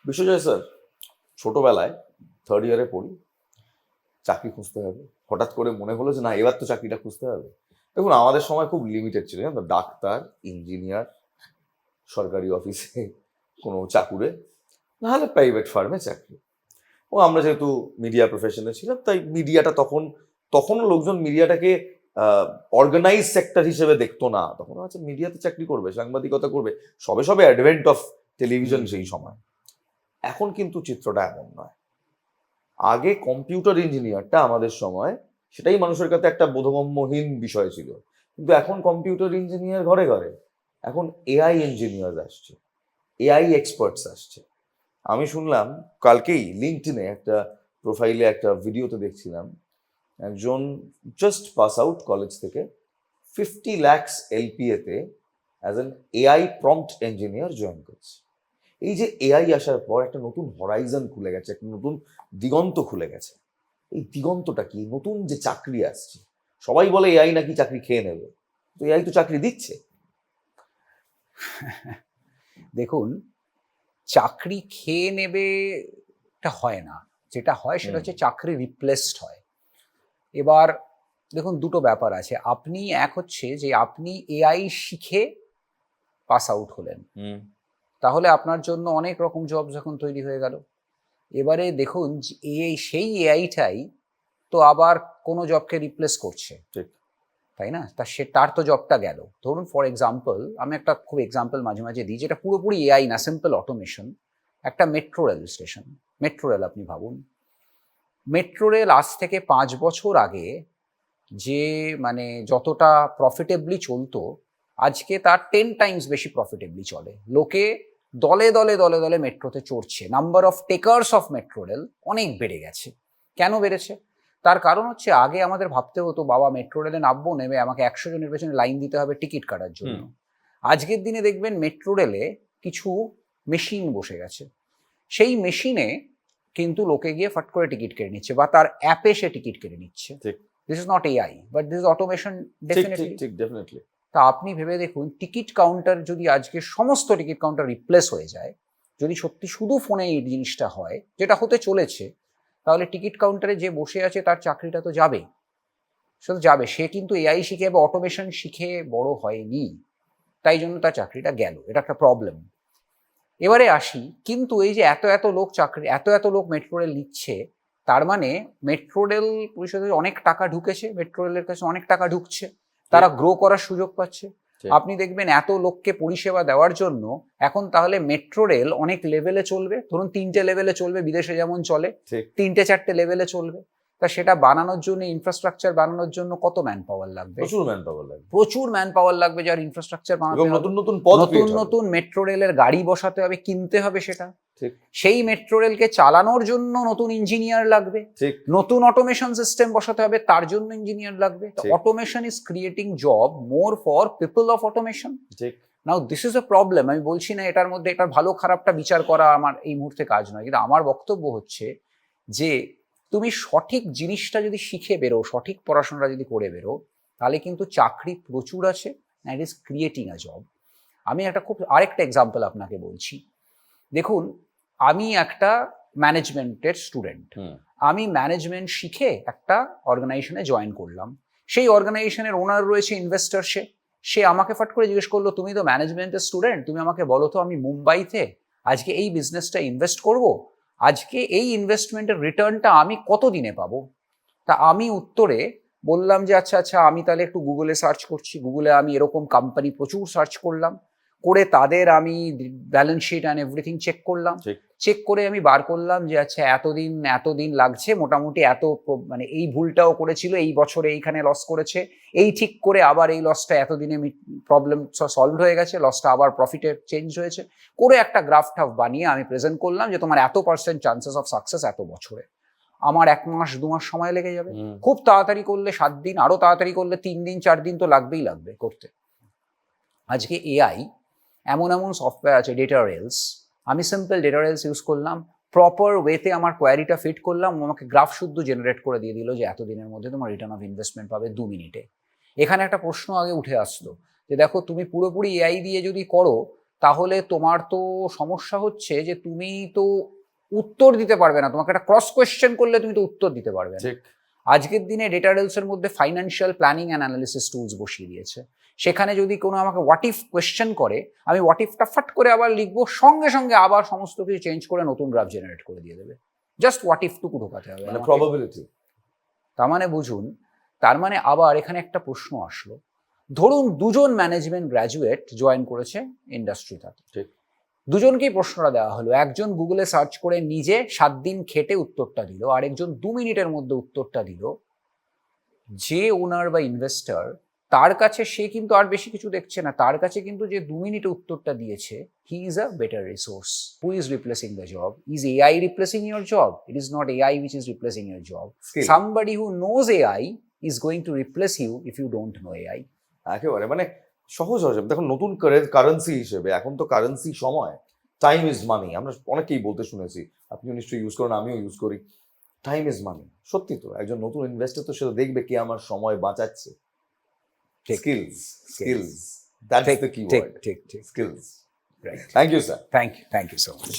বিশ্বজয় sir, ছোটবেলায় third ইয়ারে পড়ি, চাকরি খুঁজতে হবে। হঠাৎ করে মনে হলো যে না, এবার তো চাকরিটা খুঁজতে হবে। দেখুন, আমাদের সময় খুব লিমিটেড ছিল, জানো তো, ডাক্তার, ইঞ্জিনিয়ার, সরকারি অফিসে কোনো চাকুরে, নাহলে প্রাইভেট ফার্মে চাকরি। ও আমরা যেহেতু মিডিয়া প্রফেশনে ছিলাম, তাই মিডিয়াটা তখনও লোকজন মিডিয়াটাকে অর্গানাইজ সেক্টর হিসেবে দেখতো না। তখন আচ্ছা, মিডিয়াতে চাকরি করবে, সাংবাদিকতা করবে, সবে সবে অ্যাডভেন্ট অফ টেলিভিশন সেই সময়। এখন কিন্তু চিত্রটা এমন নয়। আগে কম্পিউটার ইঞ্জিনিয়ারটা আমাদের সময়, সেটাই মানুষের কাছে একটা বোধগম্যহীন বিষয় ছিল, কিন্তু এখন কম্পিউটার ইঞ্জিনিয়ার ঘরে ঘরে। এখন এআই ইঞ্জিনিয়ার আসছে, এআই এক্সপার্টস আসছে। আমি শুনলাম কালকেই লিঙ্কডইনে একটা প্রোফাইলে একটা ভিডিওতে দেখছিলাম, একজন জাস্ট পাস আউট কলেজ থেকে 50 lakhs LPA-তে as an AI prompt engineer join করছে। এই যে এআই আসার পর একটা নতুন হরাইজন খুলে গেছে, একটা নতুন দিগন্ত খুলে গেছে। এই দিগন্তটা কি? নতুন যে চাকরি আসছে, সবাই বলে এআই নাকি চাকরি খেয়ে নেবে, তো এআই তো চাকরি দিচ্ছে। দেখুন, চাকরি খেয়ে নেবে এটা হয় না। যেটা হয় সেটা হচ্ছে চাকরি রিপ্লেসড হয়। এবার দেখুন, দুটো ব্যাপার আছে। আপনি এক হচ্ছে যে আপনি এআই শিখে পাস আউট হলেন, তাহলে আপনার জন্য অনেক রকম জব যখন তৈরি হয়ে গেল। এবারে দেখুন, সেই এআইটাই তো আবার কোনো জবকে রিপ্লেস করছে, তাই না? তার তো জবটা গেল। ধরুন ফর এক্সাম্পল, আমি একটা খুব এক্সাম্পল মাঝে মাঝে দিই, যেটা পুরোপুরি এআই না, সিম্পল অটোমেশন। একটা metro rail station, metro rail আপনি ভাবুন। মেট্রো রেল আজ থেকে 5 বছর আগে যে মানে যতটা প্রফিটেবলি চলতো, আজকে তার 10 টাইমস বেশি প্রফিটেবলি চলে। লোকে দলে দলে দলে দলে মেট্রোতে চড়ছে। Number of takers of metro rail অনেক বেড়ে গেছে। কেন বেড়েছে? তার কারণ হচ্ছে, আগে আমাদের ভাবতে হতো বাবা মেট্রো রেলে নামবো, নেমে আমাকে 100 জনের পেছনে লাইন দিতে হবে টিকিট কাটার জন্য। আজকের দিনে দেখবেন মেট্রো রেলে কিছু মেশিন বসে গেছে। সেই মেশিনে কিন্তু লোকে গিয়ে ফট করে টিকিট কেটে নিচ্ছে, বা তার অ্যাপে সে টিকিট কেটে নিচ্ছে। This is not AI, but this is automation. Definitely. তা আপনি ভেবে দেখুন, টিকিট কাউন্টার যদি আজকে সমস্ত টিকিট কাউন্টার রিপ্লেস হয়ে যায়, যদি সত্যি শুধু ফোনে এই জিনিসটা হয়, যেটা হতে চলেছে, তাহলে টিকিট কাউন্টারে যে বসে আছে তার চাকরিটা তো যাবে। সে তো যাবে, সে কিন্তু এআই শিখে বা অটোমেশন শিখে বড় হয়নি, তাই জন্য তার চাকরিটা গেল। এটা একটা প্রবলেম। এবারে আসি, কিন্তু এই যে এত এত লোক চাকরি, এত লোক মেট্রো রেল নিচ্ছে, তার মানে মেট্রো রেল পরিষদে অনেক টাকা ঢুকেছে, মেট্রো রেলের কাছে অনেক টাকা ঢুকছে, তারা গ্রো করার সুযোগ পাচ্ছে। আপনি দেখবেন এত লোককে পরিষেবা দেওয়ার জন্য এখন তাহলে মেট্রো রেল অনেক লেভেলে চলবে। ধরুন 3টে লেভেলে চলবে, বিদেশে যেমন চলে 3টে 4টে লেভেলে চলবে। তা সেটা বানানোর জন্য, ইনফ্রাস্ট্রাকচার বানানোর জন্য কত ম্যান পাওয়ার লাগবে? প্রচুর ম্যান পাওয়ার লাগবে, যার ইনফ্রাস্ট্রাকচার বানাতে হবে। নতুন নতুন মেট্রো রেলের গাড়ি বসাতে হবে, কিনতে হবে সেটা। সেই মেট্রো রেলকে চালানোর জন্য নতুন ইঞ্জিনিয়ার লাগবে, নতুন অটোমেশন সিস্টেম বসাতে হবে, তার জন্য ইঞ্জিনিয়ার লাগবে। Automation is creating job more for people of automation. Now this is a problem. আমি বলছি না এটার মধ্যে এটার ভালো খারাপটা বিচার করা আমার এই মুহূর্তে কাজ নয়, কিন্তু আমার বক্তব্য হচ্ছে যে তুমি সঠিক জিনিসটা যদি শিখে বেরো, সঠিক পড়াশোনাটা যদি করে বেরো, তাহলে কিন্তু চাকরি প্রচুর আছে, it is creating a job. আমি আরেকটা এক্সাম্পল আপনাকে বলছি। দেখুন, আমি একটা ম্যানেজমেন্টের স্টুডেন্ট। আমি ম্যানেজমেন্ট শিখে একটা অর্গানাইজেশনে জয়েন করলাম। সেই অর্গানাইজেশনের ওনার রয়েছে ইনভেস্টর। সে আমাকে ফট করে জিজ্ঞেস করলো, তুমি তো ম্যানেজমেন্টের স্টুডেন্ট, তুমি আমাকে বলো তো, আমি মুম্বাইতে আজকে এই বিজনেসটা ইনভেস্ট করব, আজকে এই ইনভেস্টমেন্টের রিটার্নটা আমি কত দিনে পাবো? তা আমি উত্তরে বললাম যে আচ্ছা আচ্ছা, আমি তাহলে একটু গুগলে সার্চ করছি। গুগলে আমি এরকম কোম্পানি প্রচুর সার্চ করলাম, করে তাদের আমি balance sheet and everything check করলাম। চেক করে আমি বার করলাম যে আচ্ছা এতদিন লাগছে, মোটামুটি এত, মানে এই ভুলটাও করেছিল, এই বছরে এইখানে লস করেছে, এই ঠিক করে আবার এই লসটা এতদিনে প্রবলেম সলভ হয়ে গেছে, লসটা আবার প্রফিটে চেঞ্জ হয়েছে, করে একটা গ্রাফ টাফ বানিয়ে আমি প্রেজেন্ট করলাম যে তোমার এত% চান্সেস অফ সাকসেস এত বছরে। আমার 1 মাস 2 মাস সময় লেগে যাবে, খুব তাড়াতাড়ি করলে 7 দিন, আরো তাড়াতাড়ি করলে 3 দিন 4 দিন তো লাগবেই লাগবে করতে। আজকে এআই এমন সফটওয়্যার আছে, ডেটা রেলস। আমি সিম্পল ডেটা রেলস ইউজ করলাম, প্রপার ওয়েতে আমার কোয়ারিটা ফিট করলাম, আমাকে গ্রাফ শুদ্ধ জেনারেট করে দিয়ে দিল যে এতদিনের মধ্যে তোমার রিটার্ন অফ ইনভেস্টমেন্ট পাবে 2 মিনিটে। এখানে একটা প্রশ্ন আগে উঠে আসলো যে দেখো, তুমি পুরোপুরি এআই দিয়ে যদি করো, তাহলে তোমার তো সমস্যা হচ্ছে যে তুমি তো উত্তর দিতে পারবে না। তোমাকে একটা ক্রস কোয়েশ্চেন করলে তুমি তো উত্তর দিতে পারবে না। ঠিক। আজকের দিনে ডেটা রেলসের মধ্যে financial planning and analysis tools বসিয়ে দিয়েছে। সেখানে যদি কোনো আমাকে হোয়াট ইফ কোয়েশ্চেন করে, আমি হোয়াট ইফটা ফাট করে আবার লিখবো, সঙ্গে সঙ্গে আবার সমস্ত কিছু চেঞ্জ করে নতুন গ্রাফ জেনারেট করে দিয়ে দেবে। জাস্ট হোয়াট ইফটুকু ঢোকাতে হবে মানে আমাকে। প্রবাবিলিটি। তার মানে বুঝুন, তার মানে আবার এখানে একটা প্রশ্ন আসলো, ধরুন দুজন ম্যানেজমেন্ট গ্র্যাজুয়েট জয়েন করেছে ইন্ডাস্ট্রিটাতে। ঠিক। দুজনকেই প্রশ্নটা দেওয়া হলো, একজন গুগলে সার্চ করে নিজে 7 দিন খেটে উত্তরটা দিল, আর একজন 2 মিনিটের মধ্যে উত্তরটা দিল। যে ওনার বা ইনভেস্টর, তার কাছে সে কিন্তু আর বেশি কিছু দেখছে না, তার কাছে কিন্তু যে 2 মিনিটে উত্তরটা দিয়েছে, he is a better resource. Who is replacing the job? Is AI replacing your job? It is not AI which is replacing your job. Skill. Somebody who knows AI is going to replace you if you don't know AI. একেবারে মানে সহজ হয়ে যাবে। দেখুন নতুন currency হিসেবে এখন তো কারেন্সি সময়, টাইম ইজ মানি, আমরা অনেকেই বলতে শুনেছি, আপনিও নিশ্চয়ই ইউজ করেন, আমিও ইউজ করি। টাইম ইজ মানি, সত্যি তো। একজন নতুন ইনভেস্টর তো সেটা দেখবে কে আমার সময় বাঁচাচ্ছে। ঠিক। স্কিলস, স্কিলস, দ্যাটস দ্য কি ঠিক ওয়ার্ড, ঠিক ঠিক skills. Right. Thank you sir. Thank you so much.